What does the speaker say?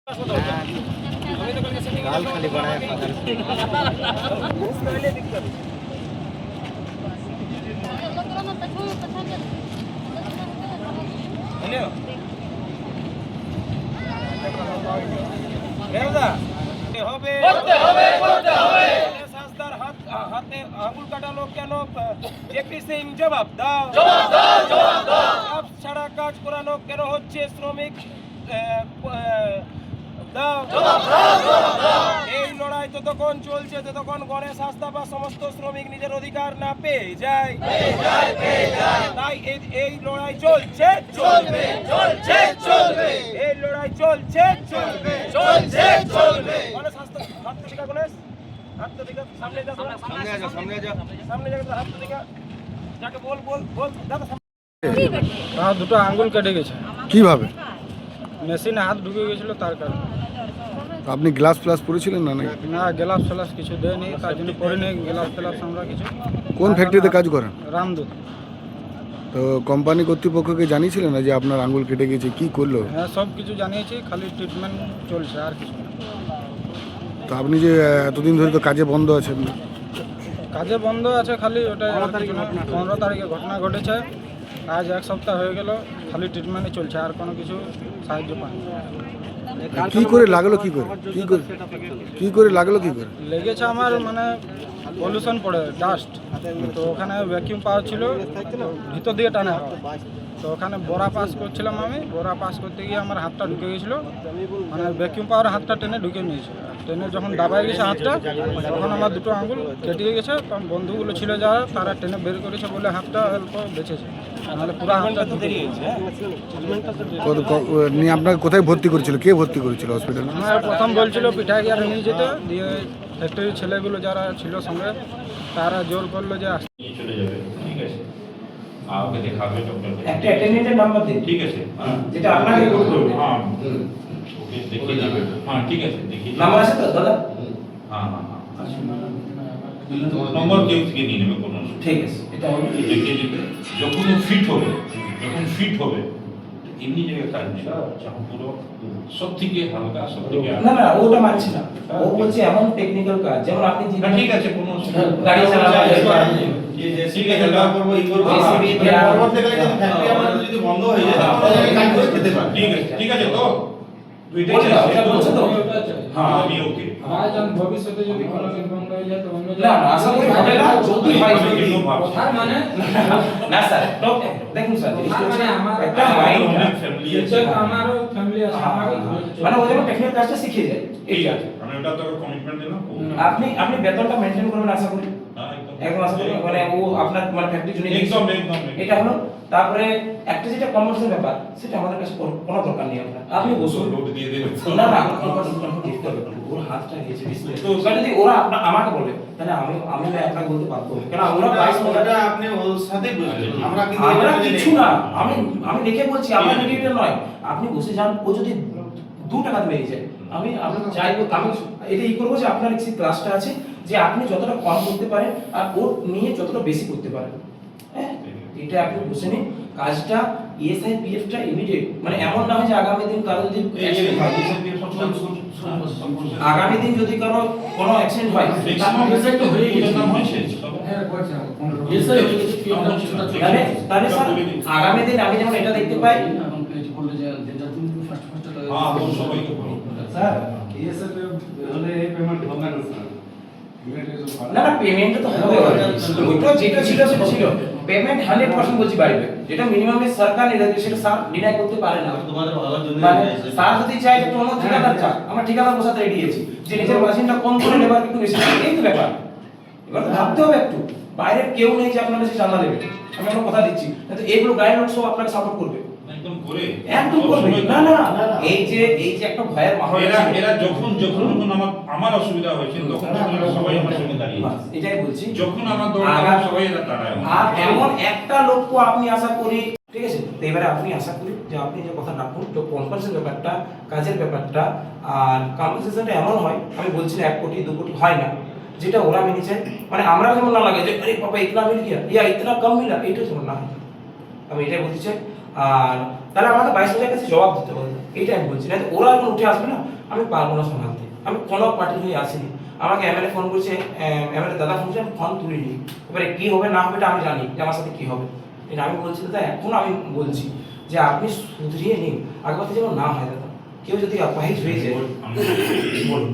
गाल खाली बड़ा है হাতে আঙুল কাটালো কেন? জেপি সিং জবাব দাও, ছাড়া কাজ করানো কেন হচ্ছে? শ্রমিক এই লড়াই যতক্ষণ চলছে ততক্ষণ গণেশ হাসদা বা সমস্ত শ্রমিক নিজের অধিকার না পেয়ে যায়। তাই এই লড়াই চলছে, চলবে, চলছে, চলবে। এই লড়াই চলছে, চলবে, চলছে, চলবে। গণেশ হাসদা হাত দিকা, গণেশ হাত দিকা, সামনে যা, সামনে যা, সামনে যা, সামনে যা, হাত দিকা, যাকে বল বল বল দাদা। তার দুটো আঙ্গুল কেটে গেছে। কিভাবে? মেশিনে হাত ঢুকে গেছিল তার কারণে। আপনি গ্লাস ফ্লাস পরেছিলেন না? না, গ্লাভস ফ্লাস কিছু দেয়নি, তার জন্য পরিনি গ্লাভস ফ্লাস আমরা কিছু। কোন ফ্যাক্টরিতে কাজ করেন? রামদূত। তো কোম্পানি কর্তৃপক্ষকে জানিয়েছিলেন না যে আপনার আঙ্গুল কেটে গেছে? কি করলো? হ্যাঁ, সব কিছু জানিয়েছি, খালি ট্রিটমেন্ট চলছে আর কিছু না। তো আপনি যে এতদিন ধরে তো কাজে বন্ধ আছেন? কাজে বন্ধ আছে, খালি ওটা 15 তারিখে ঘটনা ঘটেছে। আজ এক সপ্তাহ হয়ে গেল, খালি ট্রিটমেন্টই চলছে, আর কোনো কিছু সাহায্য পাইনি। কি করে লাগলো? কি করে কি করে লাগলো? কি করে লেগেছে? আমার মানে পলিউশন পড়ে, ডাস্ট, তো ওখানে ভ্যাকিউম পাওয়ার ছিল, ভিতর দিকে টানা, তো ওখানে বড়া পাস করছিলাম আমি। বড়া পাস করতে গিয়ে আমার হাতটা ঢুকে গেছিলো, মানে ভ্যাকিউম পাওয়ার হাতটা টেনে ঢুকে নিয়েছে। টেনে যখন দাবাই গেছে হাতটা, তখন আমার দুটো আঙুল কেটে গেছে। তখন বন্ধুগুলো ছিল যারা, তারা টেনে বের করেছে বলে হাতটা অল্প বেঁচেছে, নাহলে পুরো হাতটা বেরিয়ে গেছে। নিয়ে আপনাকে কোথায় ভর্তি করেছিল? কে ভর্তি করেছিল হসপিটালে? আমার প্রথম বলছিল পিঠাগিয়া নিয়ে যেতে, দিয়ে ফ্যাক্টরির ছেলেগুলো যারা ছিল সঙ্গে, তারা জোর করলো যে চলে যাবে। ঠিক আছে, ওকে দেখাবে ডক্টর। একটা অ্যাটেন্ডেন্টের নাম্বার দিন। ঠিক আছে, যেটা আপনাকে রিপোর্ট করবে। হ্যাঁ, ওকে দেখিয়ে দিবে। হ্যাঁ, ঠিক আছে, দেখিয়ে নাম্বার আছে তো দাদা? হ্যাঁ হ্যাঁ হ্যাঁ, আছে। নম্বর কেউ থেকে নিয়ে নেবে, কোনো ঠিক আছে, এটা হবে। দেখিয়ে দিবে। যখন ফিট হবে, যখন ফিট হবে এমনি জায়গায় কাজ নেই, যখন পুরো সব থেকে হালকা, সব থেকে না না, ওটা মানছি না। ও বলছে এমন টেকনিক্যাল কাজ, যেমন আপনি ঠিক আছে, কোনো গাড়ি চালানো, ঠিক আছে, এটা করবো, ই করবো। পরবর্তীকালে যদি ফ্যাক্টরি আমাদের যদি বন্ধ হয়ে যায়, তাহলে আমি কাজ করে খেতে পারি। ঠিক আছে, ঠিক আছে। তো দুইটাই বলছে তো? হ্যাঁ, আমি ওকে। ভবিষ্যতে যদি কোনো কিছু বন্ধ হয়ে যায় তো অন্য না না, আশা করি হবে না। যদি হয় কথার মানে না স্যার, দেখুন স্যার, মানে আমার একটা মাইন্ড ফ্যামিলি এটা আছে, তো আমারও ফ্যামিলি আছে, আমারও মানে ও যেন টেকনিক্যাল কাজটা শিখে যায়। ঠিক আছে। আমি ওটা তো কমিটমেন্ট দিলাম। আপনি বেতনটা মেনটেন করবেন আশা করি। হ্যাঁ, একদম আশা করি, মানে ও আপনার মানে ফ্যাক্টরি জন্য একদম একদম। এটা হলো। তারপরে একটা যেটা কমার্সিয়াল ব্যাপার, সেটা আমাদের কাছে কোনো দরকার নেই। আপনি বসুন, লোড দিয়ে দিলে না না, ওর হাতটা গেছে ডিসপ্লে, তো যদি ওরা আমাকে বলে, তাহলে আমি আপনাকে বলতে পারবো, কেন ওরা 22 ওটা আপনি ওর সাথে বুঝবেন। আমরা কিছু না, আমি দেখে বলছি, আমরা মিডিয়েটর নয়। আপনি বসে যান, ও যদি 2 টাকা মেরে যায়, আমি চাইবো, আমি এটা করবো যে আপনার এই ক্লাসটা আছে, যে আপনি যতটা কম করতে পারেন আর ওর নিয়ে যতটা বেশি করতে পারেন। হ্যাঁ, এটা আপনি বুঝে নিন। কাজটা ইএসআই পিএফটা ইমিডিয়েট, মানে এমন না হয় যে আগামী দিন কারো যদি আগামী দিন যদি কারো কোনো অ্যাক্সিডেন্ট হয়, তো হয়ে গেছে, নাম হয়েছে। তাহলে স্যার আগামী দিন আমি যেমন এটা দেখতে পাই। হ্যাঁ, তো সবাইকে বলো। স্যার ইএসএফ হলে এই পেমেন্ট হবে না স্যার। না না, পেমেন্ট তো হবে, ওইটা যেটা ছিল সেটা ছিল। পেমেন্ট 100% বলছি বাড়বে, যেটা মিনিমাম সরকার নির্ধারিত, সেটা স্যার ডিনাই করতে পারে না। তোমাদের ভালো জন্য মানে স্যার যদি চায় যে কোনো ঠিকাদার চাক, আমরা ঠিকাদার বসাতে রেডি আছি, যে নিজের মার্জিনটা কম করে লেবার একটু বেশি, এই তো ব্যাপার। এবার তো ভাবতে হবে একটু, বাইরে কেউ নেই যে আপনার কাছে চাঁদা দেবে, আমি আপনাকে কথা দিচ্ছি। কিন্তু এইগুলো গাইড লোক সব আপনাকে সাপোর্ট করবে, একদম করে, একদম করবে। না না, এই যে একটা ভয়ের মাহৌল, এরা যখন আমার অসুবিধা হয়েছে, তখন এরা সবাই আমার সঙ্গে দাঁড়িয়েছে। এটাই বলছি, যখন আমার দরকার সবাই এরা দাঁড়ায়। আর এমন একটা লোককে আপনি আশা করি, ঠিক আছে, তো এবারে আপনি আশা করি যে আপনি যে কথা রাখুন, তো কনফারেন্সের ব্যাপারটা, কাজের ব্যাপারটা আর কম্পেনসেশনটা এমন হয়, আমি বলছি না 1 কোটি 2 কোটি হয় না, যেটা ওরা মেনে চায়, মানে আমরা যেমন না লাগে যে আরে বাবা ইতনা মিল গিয়া ইয়া ইতনা কম মিলা, এটা যেমন না হয়, আমি এটাই বলতে চাই। আর তাহলে আমাকে 22 হাজার কাছে জবাব দিতে হবে, এইটা আমি বলছি না। ওরা এখন উঠে আসবে না, আমি পারবো না সামলাতে। আমি কোনো পার্টি হয়ে আসিনি। আমাকে এমএলএ ফোন করছে, এমএলএ দাদা ফোন করছে, আমি ফোন তুলিনি। এবারে কি হবে না হবে এটা আমি জানি যে আমার সাথে কি হবে। এটা আমি বলছি দাদা, এখন আমি বলছি যে আপনি শুধরিয়ে নিন, আগের যেন না হয় দাদা। কেউ যদি অপাহিজ হয়ে যায় বলুন।